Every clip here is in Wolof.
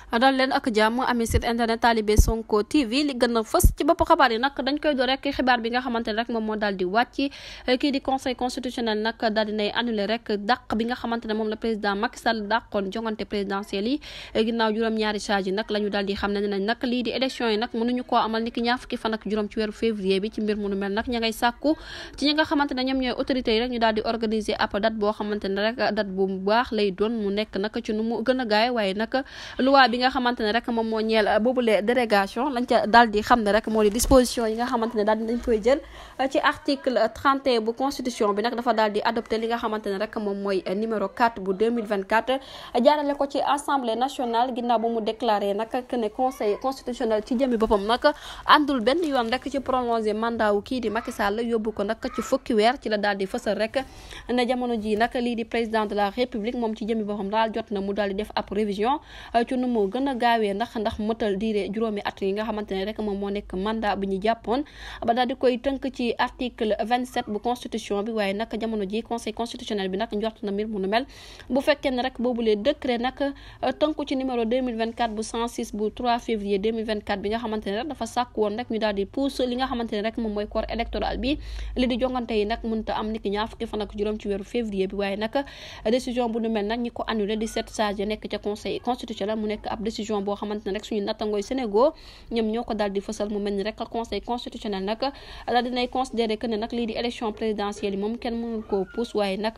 dal leen ak jàmm ami site internet Talibé Sonko TV li gën a fës ci bopp xabaar yi nag dañ koy door rek xibaar bi nga xamante ne rek moom moo daal di wàcc kii di conseil constitutionnel nag daal dinay annulé rek dàq bi nga xamante ne moom la président Macky Sall dàqoon jongante présidentielle yi ginnaaw juróom-ñaari charge yi nag la ñu daal di xam ne nañ nag lii di élection yi nag mënuñu koo amal ni ki ñaar fukki fan ak juróom ci weeru février bi ci mbir mu nu mel nag ña ngay sàkku ci ñi nga xamante ne ñoom ñooy autorités yi rek ñu daal di organiser ab date boo xamante ne rek date bu baax lay doon mu nekk nag ci nu mu gën a gaay waaye nag loi bi nga xamante ne rek moom moo ñeel boobule dérogation lañ ca daal di xam ne rek moo di disposition yi nga xamante ne daal dañ koy jël ci article 31 bu constitution bi nag dafa daal di adopté li nga xamante ne rek moom mooy numéro 4 bu 2024 jaarale ko ci assemblée nationale ginnaaw ba mu déclaré nag que ne conseil constitutionnel ci jëmi boppam nag àndul benn yoon rek ci prolongé mandat wu kii di Macky Sall yóbbu ko nag ci fukki weer ci la daal di fësal rek ne jamono ji nag lii di président de la république moom ci jëmi boppam daal jot na mu daal di def ab révision ci nu mu gën a gaawee ndax mëtal diire juróomi at yi nga xamante ne rek moom moo nekk mandat bu ñu jàppoon ba daal di koy tënk ci article 27 bu constitution bi waaye nag jamono ji conseil constitutionnel bi nag njort na mbir mu nu mel bu fekkee ne rek boobulee décret nag tënku ci numéro 2024 bu 106 bu 3 février 2024 bi nga xamante ne rek dafa sàkk woon rek ñu daal di pousse li nga xamante ne rek moom mooy corps électoral bi li di jongante yi nag mënta am niki ñaar fukki fan ak juróom ci weeru février bi waaye nag décision bu nu mel nag ñi ko annulé 17 sages nekk ca conseil constitutionnel mu nekk ab décision boo xamante ne rek suñu nattangooy Sénégal ñoom ñoo ko daal di fësal mu mel ni rek conseil constitutionnel nag daal dinay considéré que ne nag lii di élection présidentielle yi moom kenn mënul koo pousse waaye nag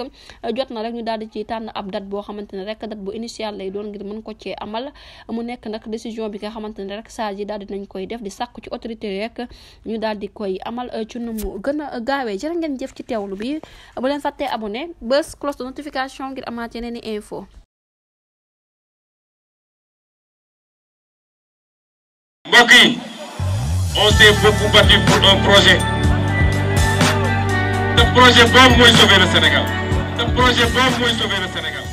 jot na rek ñu daal di ci tànn ab date boo xamante ne rek date bu initial lay doon ngir mën ko cee amal mu nekk nag décision bi nga xamante ne rek sages yi daal dinañ koy def di sàkku ci autorité rek ñu daal di koy amal ci nu mu gën a gaawee jërë ngeen jëf ci teewlu bi bu leen fàttee abonné bës cloche de notification ngir amaat yeneen i info. mbokk yi on s'est beaucoup battu pour un projet. Ce projet boobu mooy sauver le Sénégal. Ce projet boobu mooy sauver le Sénégal.